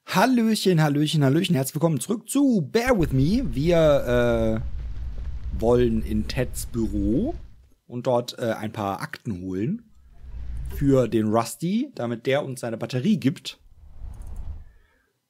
Hallöchen, Hallöchen, Hallöchen. Herzlich willkommen zurück zu Bear With Me. Wir wollen in Teds Büro und dort ein paar Akten holen für den Rusty, damit der uns seine Batterie gibt.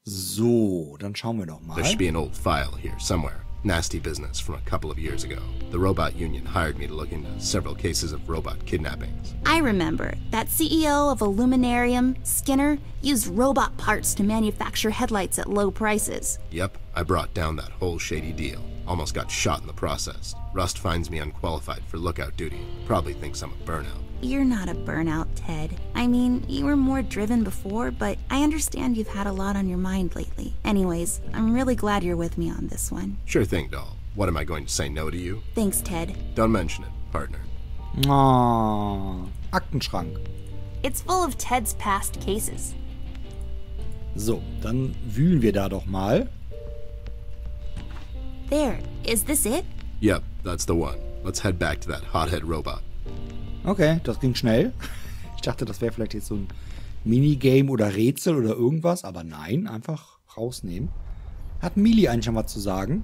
So, dann schauen wir doch mal. There should be an old file here somewhere. Nasty business from a couple of years ago. The robot union hired me to look into several cases of robot kidnappings. I remember. That CEO of Illuminarium, Skinner, used robot parts to manufacture headlights at low prices. Yep, I brought down that whole shady deal. Almost got shot in the process. Rust finds me unqualified for lookout duty. Probably thinks I'm a burnout. You're not a burnout, Ted. I mean, you were more driven before, but I understand you've had a lot on your mind lately. Anyways, I'm really glad you're with me on this one. Sure thing, doll. What, am I going to say no to you? Thanks, Ted. Don't mention it, partner. Oh, Aktenschrank. It's full of Ted's past cases. So, dann wühlen wir da doch mal. There, is this it? Yep, that's the one. Let's head back to that hothead robot. Okay, das ging schnell. Ich dachte, das wäre vielleicht jetzt so ein Minigame oder Rätsel oder irgendwas, aber nein, einfach rausnehmen. Hat Mili eigentlich schon was zu sagen?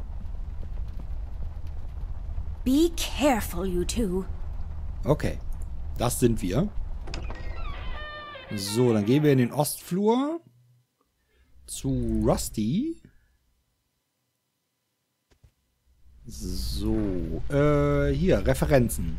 Be careful, you two. Okay, das sind wir. So, dann gehen wir in den Ostflur zu Rusty. So, hier, Referenzen.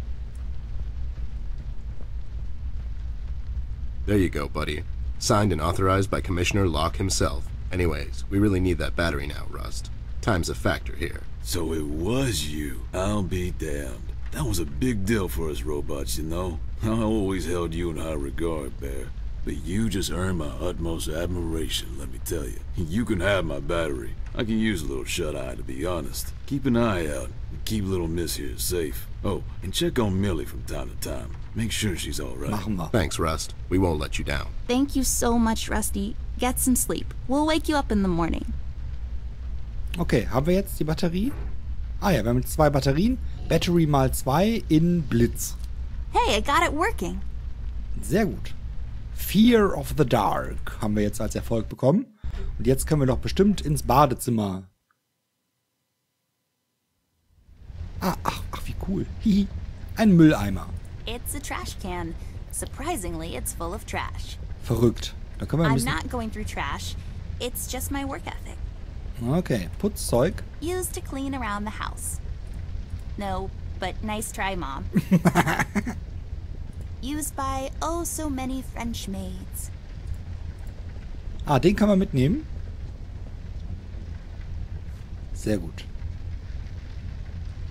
There you go, buddy. Signed and authorized by Commissioner Locke himself. Anyways, we really need that battery now, Rust. Time's a factor here. So it was you. I'll be damned. That was a big deal for us robots, you know. I always held you in high regard, Bear. But you just earned my utmost admiration, let me tell you. You can have my battery. I can use a little shut-eye, to be honest. Keep an eye out, and keep little Miss here safe. Oh, and check on Millie from time to time. Make sure she's all right. Machen wir. Thanks, Rust. We won't let you down. Thank you so much, Rusty. Get some sleep. We'll wake you up in the morning. Okay, haben wir jetzt die Batterie? Ah ja, wir haben jetzt 2 Batterien. Battery mal 2 in Blitz. Hey, I got it working. Sehr gut. Fear of the Dark haben wir jetzt als Erfolg bekommen. Und jetzt können wir doch bestimmt ins Badezimmer. Ach, wie cool. Hihi. Ein Mülleimer. It's a trash can. Surprisingly, it's full of trash. Verrückt. Da können wir ein I'm bisschen... not going through trash. It's just my work ethic. Okay, Putzzeug. Used to clean around the house. No, but nice try, Mom. Used by oh so many French maids. Ah, den kann man mitnehmen. Sehr gut.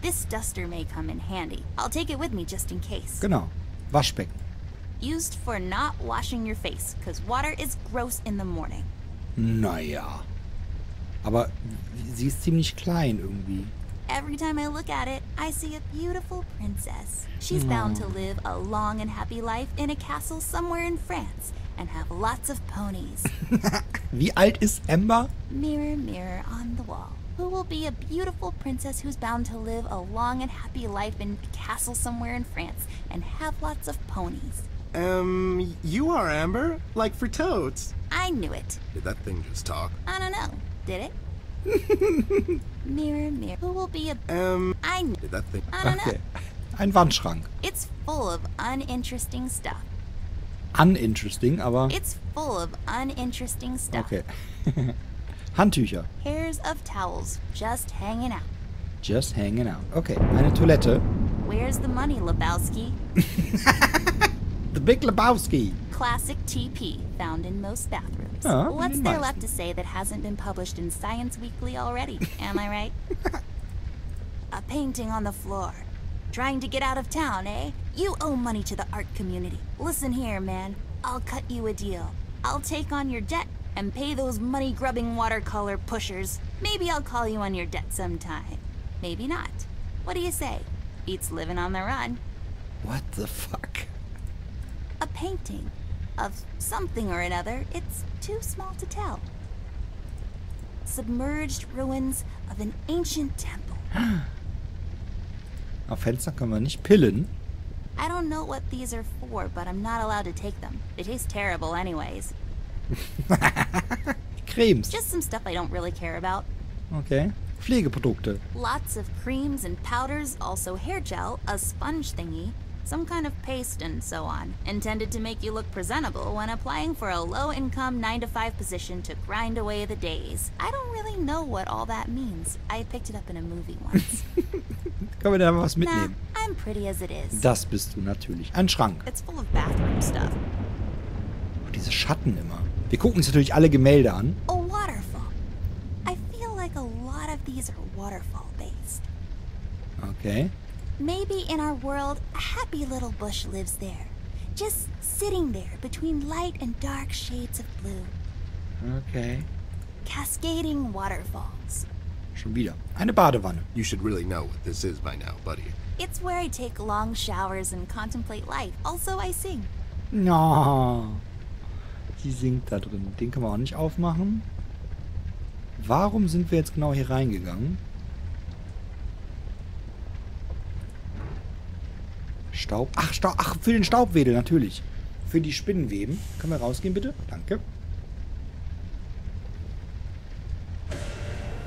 This duster may come in handy. I'll take it with me just in case. Genau. Waschbecken. Used for not washing your face, because water is gross in the morning. Naja. Aber sie ist ziemlich klein irgendwie. Every time I look at it, I see a beautiful princess. She's bound to live a long and happy life in a castle somewhere in France and have lots of ponies. Wie alt ist Amber? Mirror, mirror on the wall. Who will be a beautiful princess who's bound to live a long and happy life in a castle somewhere in France and have lots of ponies? You are Amber? Like for toads? I knew it. Did that thing just talk? I don't know. Did it? Mirror, mirror. Who will be a... I knew... Did that thing... I don't know. Okay. Ein Wandschrank. It's full of uninteresting stuff. Uninteresting, aber... It's full of uninteresting stuff. Okay. Handtücher. Pairs of towels just hanging out. Just hanging out. Okay, eine Toilette. Where's the money, Lebowski? The Big Lebowski. Classic TP found in most bathrooms. Ja, in What's den there meisten. left to say that hasn't been published in Science Weekly already? Am I right? A painting on the floor. Trying to get out of town, eh? You owe money to the art community. Listen here, man. I'll cut you a deal. I'll take on your debt and pay those money-grubbing watercolor pushers. Maybe I'll call you on your debt sometime. Maybe not. What do you say? Beats living on the run. What the fuck? A painting of something or another. It's too small to tell. Submerged ruins of an ancient temple. Auf Fenster können wir nicht pillen. I don't know what these are for, but I'm not allowed to take them. They taste terrible anyways. Cremes. Just some stuff I don't really care about. Okay. Pflegeprodukte. Lots of creams and powders, also hair gel, a sponge thingy, some kind of paste, and so on. Intended to make you look presentable when applying for a low-income 9-to-5 position to grind away the days. I don't really know what all that means. I picked it up in a movie once. Können wir da mal was mitnehmen? Nah, I'm pretty as it is. Das bist du natürlich. Ein Schrank. It's full of bathroom stuff. Oh, diese Schatten immer. Wir gucken uns natürlich alle Gemälde an. A waterfall. I feel like a lot of these are waterfall-based. Okay. Maybe in our world, a happy little bush lives there. Just sitting there between light and dark shades of blue. Okay. Cascading waterfalls. Schon wieder. Eine Badewanne. You should really know what this is by now, buddy. It's where I take long showers and contemplate life. Also, I sing. No. Die singt da drin. Den können wir auch nicht aufmachen. Warum sind wir jetzt genau hier reingegangen? Staub. Ach, Staub. Ach, für den Staubwedel natürlich. Für die Spinnenweben. Können wir rausgehen, bitte? Danke.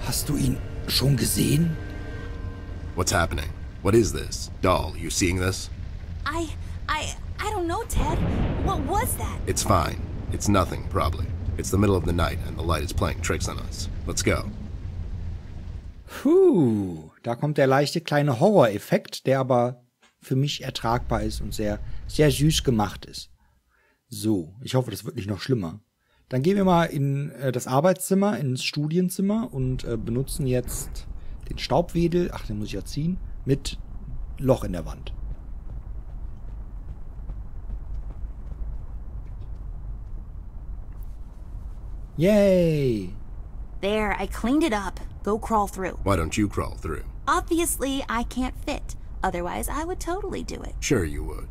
Hast du ihn schon gesehen? What's happening? What is this? Doll, you seeing this? I don't know, Ted. What was that? It's fine. It's nothing, probably. It's the middle of the night and the light is playing tricks on us. Let's go. Puh, da kommt der leichte kleine Horror-Effekt, der aber für mich ertragbar ist und sehr, sehr süß gemacht ist. So, ich hoffe, das wird nicht noch schlimmer. Dann gehen wir mal in das Arbeitszimmer, ins Studienzimmer und benutzen jetzt den Staubwedel, ach, den muss ich ja ziehen, mit Loch in der Wand. Yay! There, I cleaned it up. Go crawl through. Why don't you crawl through? Obviously, I can't fit. Otherwise, I would totally do it. Sure you would.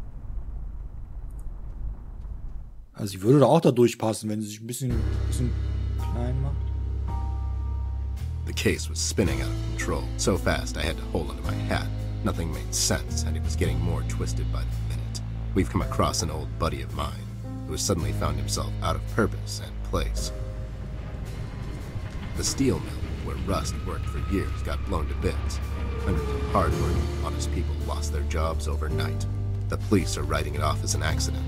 Also sie würde da auch da durchpassen, wenn sie sich ein bisschen klein macht. The case was spinning out of control, so fast I had to hold onto my hat. Nothing made sense, and it was getting more twisted by the minute. We've come across an old buddy of mine, who has suddenly found himself out of purpose and place. The steel mill, where Rust worked for years, got blown to bits. Hundreds of hard-working, honest people lost their jobs overnight. The police are writing it off as an accident.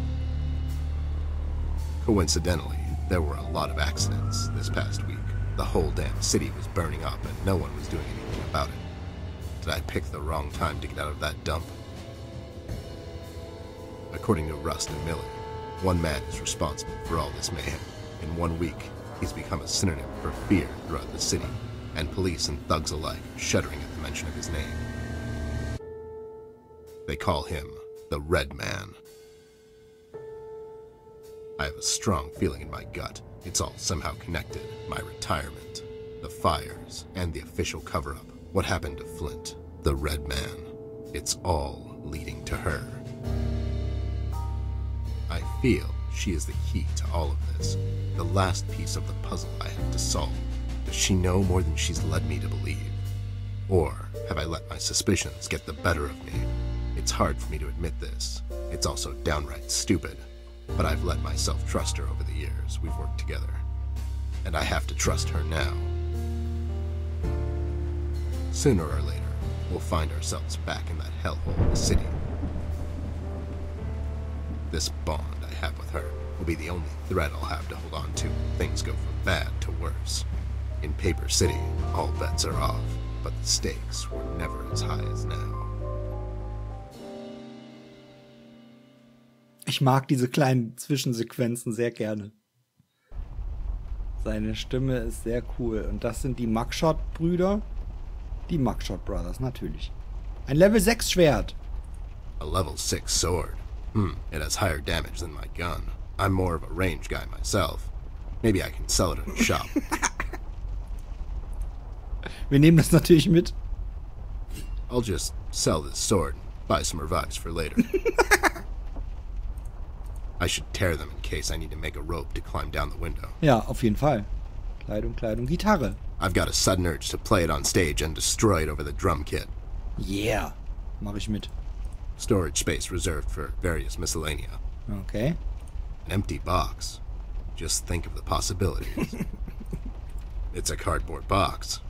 Coincidentally, there were a lot of accidents this past week. The whole damn city was burning up and no one was doing anything about it. Did I pick the wrong time to get out of that dump? According to Rust and Miller, one man is responsible for all this mayhem. In 1 week, he's become a synonym for fear throughout the city, and police and thugs alike are shuddering at the mention of his name. They call him the Red Man. I have a strong feeling in my gut. It's all somehow connected. My retirement, the fires, and the official cover-up. What happened to Flint, the Red Man. It's all leading to her. I feel she is the key to all of this. The last piece of the puzzle I have to solve. Does she know more than she's led me to believe? Or have I let my suspicions get the better of me? It's hard for me to admit this. It's also downright stupid. But I've let myself trust her over the years we've worked together. And I have to trust her now. Sooner or later, we'll find ourselves back in that hellhole of the city. This bond I have with her will be the only thread I'll have to hold on to when things go from bad to worse. In Paper City, all bets are off, but the stakes were never as high as now. Ich mag diese kleinen Zwischensequenzen sehr gerne. Seine Stimme ist sehr cool. Und das sind die Mugshot-Brüder. Die Mugshot Brothers, natürlich. Ein Level 6 Schwert. A level 6 sword. It has higher damage than my gun. I'm more of a range guy myself. Maybe I can sell it in a shop. Wir nehmen das natürlich mit. I'll just sell this sword and buy some revives for later. I should tear them in case I need to make a rope to climb down the window. Ja, auf jeden Fall. Kleidung, Kleidung, Gitarre. I've got a sudden urge to play it on stage and destroy it over the drum kit. Yeah, mach ich mit. Storage space reserved for various miscellanea. Okay. An empty box. Just think of the possibilities. It's a cardboard box.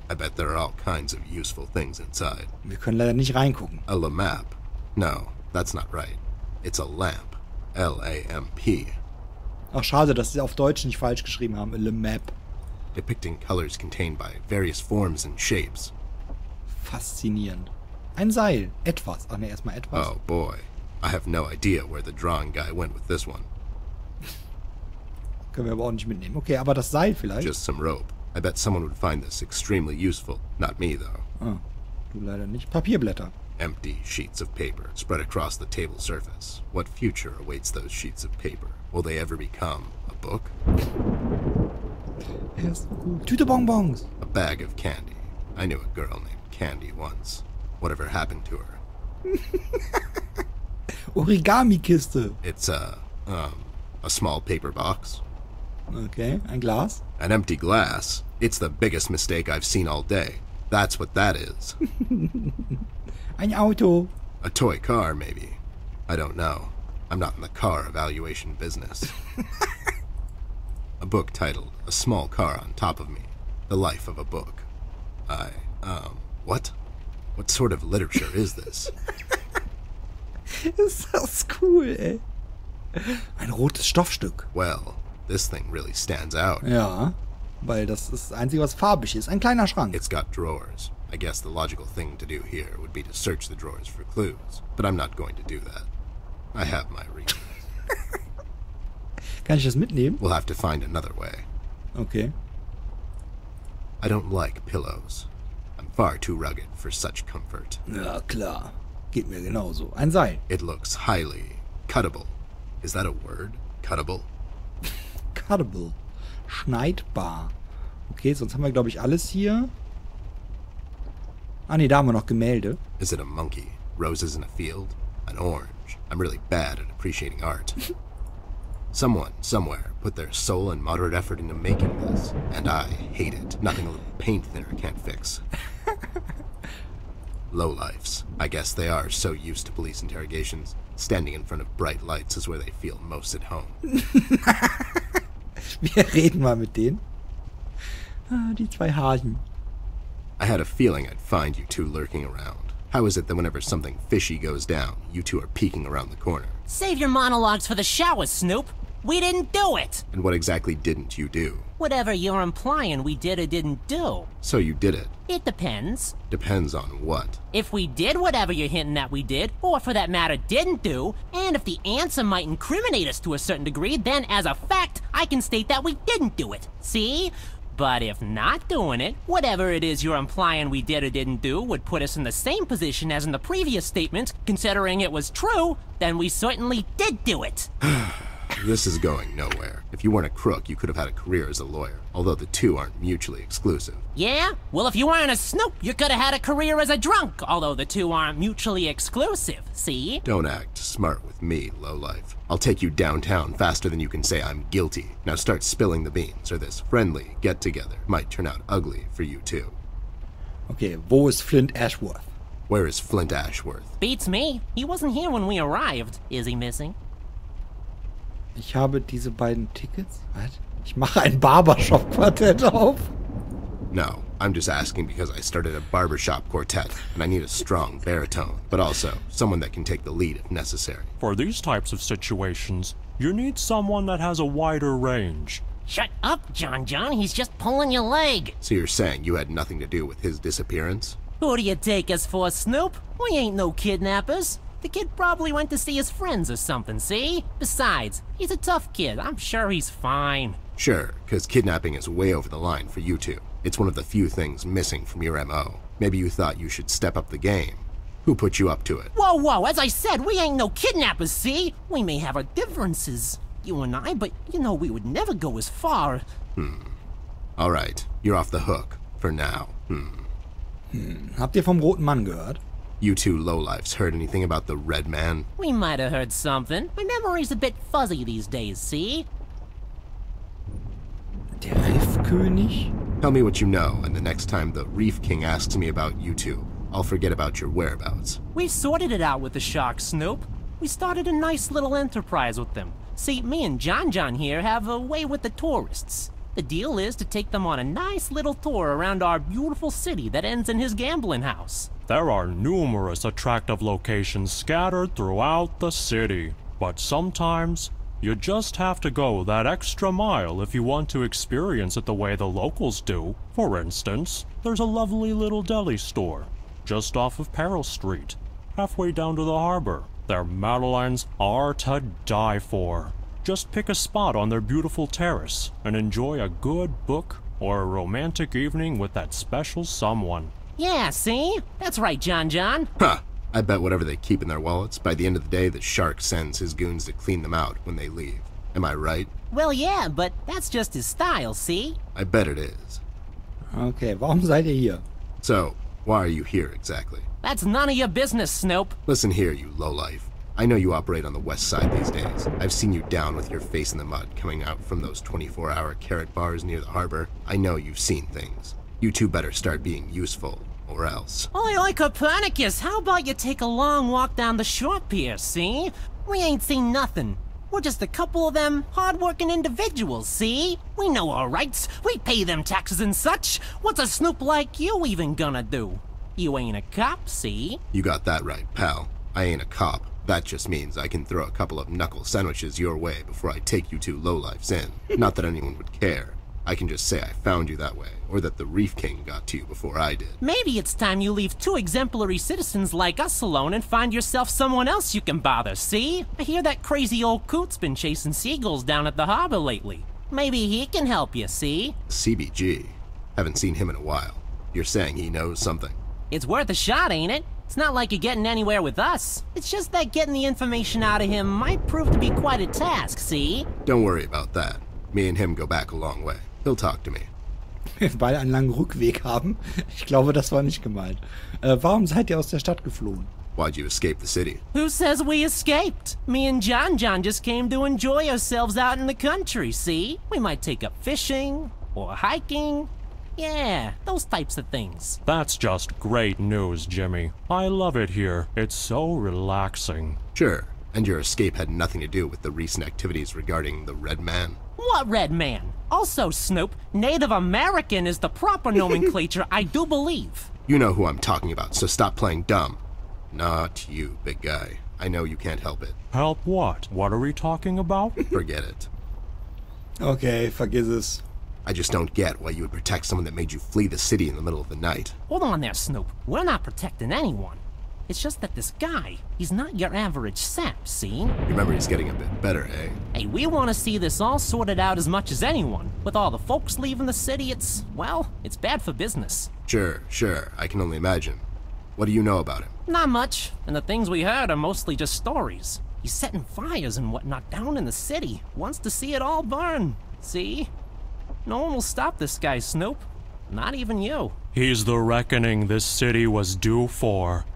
I bet there are all kinds of useful things inside. Wir können leider nicht reingucken. A lamp. No, that's not right. It's a lamp. L-A-M-P. Ach, schade, dass sie auf Deutsch nicht falsch geschrieben haben. Le Map. Depicting colors contained by various forms and shapes. Faszinierend. Ein Seil. Etwas. Ach ne, erstmal etwas. Oh boy. I have no idea where the drawing guy went with this one. Können wir aber auch nicht mitnehmen. Okay, aber das Seil vielleicht? Just some rope. I bet someone would find this extremely useful. Not me, though. Ah, du leider nicht. Papierblätter. Empty sheets of paper spread across the table surface. What future awaits those sheets of paper? Will they ever become a book? Er ist so gut. Tüte Bonbons. A bag of candy. I knew a girl named Candy once. Whatever happened to her? Origami-Kiste. It's a small paper box. Okay, ein Glas. An empty glass. It's the biggest mistake I've seen all day. That's what that is. Ein Auto. A toy car, maybe. I don't know. I'm not in the car evaluation business. A book titled A Small Car on Top of Me. The Life of a Book. What? What sort of literature is this? Ist das cool, ey. Ein rotes Stoffstück. Well, this thing really stands out. Ja, weil das ist das Einzige, was farbig ist. Ein kleiner Schrank. It's got drawers. I guess the logical thing to do here would be to search the drawers for clues, but I'm not going to do that. I have my reasons. Kann ich das mitnehmen? We'll have to find another way. Okay. I don't like pillows. I'm far too rugged for such comfort. Ja, klar. Geht mir genauso. Ein Seil. It looks highly cuttable. Is that a word? Cuttable? Cuttable. Schneidbar. Okay, sonst haben wir, glaube ich, alles hier. Ah, ne, da haben wir noch Gemälde. Is it a monkey? Roses in a field? An orange? I'm really bad at appreciating art. Someone, somewhere, put their soul and moderate effort into making this, and I hate it. Nothing a little paint thinner can't fix. Lowlifes. I guess they are so used to police interrogations. Standing in front of bright lights is where they feel most at home. Wir reden mal mit denen. Ah, die zwei Hasen. I had a feeling I'd find you two lurking around. How is it that whenever something fishy goes down, you two are peeking around the corner? Save your monologues for the shower, Snoop. We didn't do it! And what exactly didn't you do? Whatever you're implying we did or didn't do. So you did it. It depends. Depends on what? If we did whatever you're hinting at we did, or for that matter didn't do, and if the answer might incriminate us to a certain degree, then as a fact, I can state that we didn't do it. See? But if not doing it, whatever it is you're implying we did or didn't do would put us in the same position as in the previous statement, considering it was true, then we certainly did do it. This is going nowhere. If you weren't a crook, you could have had a career as a lawyer, although the two aren't mutually exclusive. Yeah? Well, if you weren't a Snoop, you could have had a career as a drunk, although the two aren't mutually exclusive, see? Don't act smart with me, lowlife. I'll take you downtown faster than you can say I'm guilty. Now start spilling the beans, or this friendly get-together might turn out ugly for you too. Okay, wo ist Flint Ashworth? Where is Flint Ashworth? Beats me. He wasn't here when we arrived. Is he missing? Ich habe diese beiden Tickets. Was? Ich mache ein Barbershop-Quartett auf. No, I'm just asking because I started a barbershop quartet, and I need a strong baritone, but also someone that can take the lead if necessary. For these types of situations, you need someone that has a wider range. Shut up, John. He's just pulling your leg. So you're saying you had nothing to do with his disappearance? Who do you take us for, Snoop? We ain't no kidnappers. The kid probably went to see his friends or something, see? Besides, he's a tough kid. I'm sure he's fine. Sure, because kidnapping is way over the line for you two. It's one of the few things missing from your MO. Maybe you thought you should step up the game. Who put you up to it? Whoa, as I said, we ain't no kidnappers, see? We may have our differences, you and I, but you know we would never go as far. All right, you're off the hook, for now. Habt ihr vom Roten Mann gehört? You two lowlifes heard anything about the Red Man? We might have heard something. My memory's a bit fuzzy these days, see? Der Riffkönig? Tell me what you know, and the next time the Reef King asks me about you two, I'll forget about your whereabouts. We've sorted it out with the sharks, Snoop. We started a nice little enterprise with them. See, me and John here have a way with the tourists. The deal is to take them on a nice little tour around our beautiful city that ends in his gambling house. There are numerous attractive locations scattered throughout the city, but sometimes you just have to go that extra mile if you want to experience it the way the locals do. For instance, there's a lovely little deli store just off of Peril Street, halfway down to the harbor. Their madeleines are to die for. Just pick a spot on their beautiful terrace and enjoy a good book or a romantic evening with that special someone. Yeah, see? That's right, John. Huh. I bet whatever they keep in their wallets, by the end of the day, the shark sends his goons to clean them out when they leave. Am I right? Well, yeah, but that's just his style, see? I bet it is. Okay, warum seid ihr hier? So, why are you here exactly? That's none of your business, Snope. Listen here, you lowlife. I know you operate on the west side these days. I've seen you down with your face in the mud coming out from those 24-hour carrot bars near the harbor. I know you've seen things. You two better start being useful, or else. Oi, Copernicus, how about you take a long walk down the shore pier, see? We ain't seen nothing. We're just a couple of them hard-working individuals, see? We know our rights. We pay them taxes and such. What's a snoop like you even gonna do? You ain't a cop, see? You got that right, pal. I ain't a cop. That just means I can throw a couple of knuckle sandwiches your way before I take you two lowlifes in. Not that anyone would care. I can just say I found you that way, or that the Reef King got to you before I did. Maybe it's time you leave two exemplary citizens like us alone and find yourself someone else you can bother, see? I hear that crazy old coot's been chasing seagulls down at the harbor lately. Maybe he can help you, see? CBG. Haven't seen him in a while. You're saying he knows something? It's worth a shot, ain't it? It's not like you're getting anywhere with us. It's just that getting the information out of him might prove to be quite a task, see? Don't worry about that. Me and him go back a long way. He'll talk to me. Wir beide einen langen Rückweg haben. Ich glaube, das war nicht gemeint. Warum seid ihr aus der Stadt geflohen? Why'd you escape the city? Who says we escaped? Me and John just came to enjoy ourselves out in the country, see? We might take up fishing or hiking. Yeah, those types of things. That's just great news, Jimmy. I love it here. It's so relaxing. Sure. And your escape had nothing to do with the recent activities regarding the Red Man? What Red Man? Also, Snoop, Native American is the proper nomenclature, I do believe. You know who I'm talking about, so stop playing dumb. Not you, big guy. I know you can't help it. Help what? What are we talking about? Forget it. Okay, vergiss es. I just don't get why you would protect someone that made you flee the city in the middle of the night. Hold on there, Snoop. We're not protecting anyone. It's just that this guy, he's not your average sap, see? Remember, he's getting a bit better, eh? Hey, we want to see this all sorted out as much as anyone. With all the folks leaving the city, it's bad for business. Sure. I can only imagine. What do you know about him? Not much, and the things we heard are mostly just stories. He's setting fires and whatnot down in the city. Wants to see it all burn, see? No one will stop this guy, Snoop. Not even you. He's the reckoning this city was due for.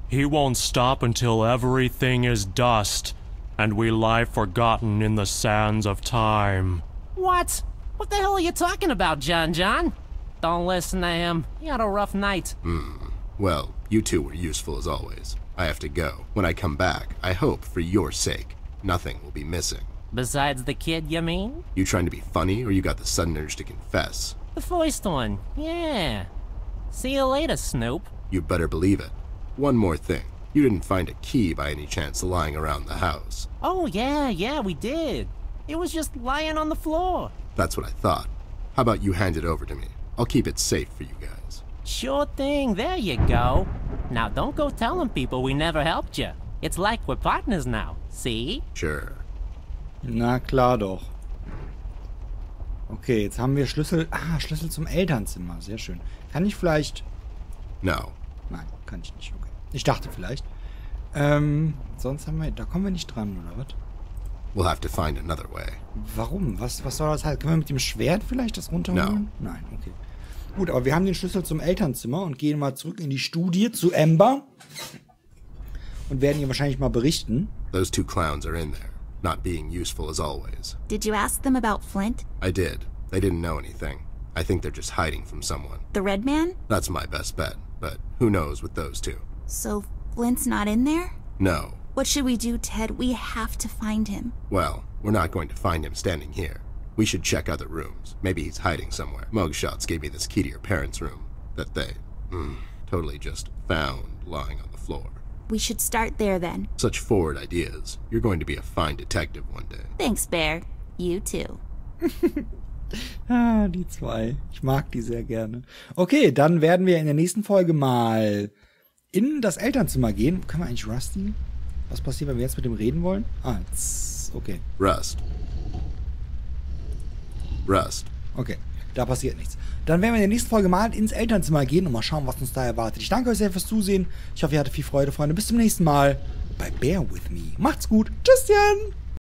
He won't stop until everything is dust, and we lie forgotten in the sands of time. What? What the hell are you talking about, John? Don't listen to him. He had a rough night. Well, you two were useful as always. I have to go. When I come back, I hope, for your sake, nothing will be missing. Besides the kid, you mean? You trying to be funny, or you got the sudden urge to confess? The first one, yeah. See you later, Snoop. You better believe it. One more thing. You didn't find a key by any chance lying around the house? Oh, yeah, we did. It was just lying on the floor. That's what I thought. How about you hand it over to me? I'll keep it safe for you guys. Sure thing, there you go. Now don't go telling people we never helped you. It's like we're partners now, see? Sure. Na klar doch. Okay, jetzt haben wir Schlüssel. Ah, Schlüssel zum Elternzimmer. Sehr schön. Kann ich vielleicht... No. Nein, kann ich nicht. Okay. Ich dachte vielleicht. Sonst haben wir... Da kommen wir nicht dran, oder was? We'll have to find another way. Warum? Was soll das halt? Können wir mit dem Schwert vielleicht das runterholen? No. Nein, okay. Gut, aber wir haben den Schlüssel zum Elternzimmer und gehen mal zurück in die Studie zu Amber. Und werden ihr wahrscheinlich mal berichten. Those two clowns are in there, not being useful as always. Did you ask them about Flint? I did. They didn't know anything. I think they're just hiding from someone. The Red Man? That's my best bet, but who knows with those two? So Flint's not in there? No. What should we do, Ted? We have to find him. Well, we're not going to find him standing here. We should check other rooms. Maybe he's hiding somewhere. Mugshots gave me this key to your parents' room that they, totally just found lying on the floor. We should start there then. Such forward ideas. You're going to be a fine detective one day. Thanks, Bear. You too. Die zwei. Ich mag die sehr gerne. Okay, dann werden wir in der nächsten Folge mal in das Elternzimmer gehen. Können wir eigentlich Rusty? Was passiert, wenn wir jetzt mit dem reden wollen? Okay. Rust. Okay, da passiert nichts. Dann werden wir in der nächsten Folge mal ins Elternzimmer gehen und mal schauen, was uns da erwartet. Ich danke euch sehr fürs Zusehen. Ich hoffe, ihr hattet viel Freude, Freunde. Bis zum nächsten Mal bei Bear With Me. Macht's gut. Tschüsschen.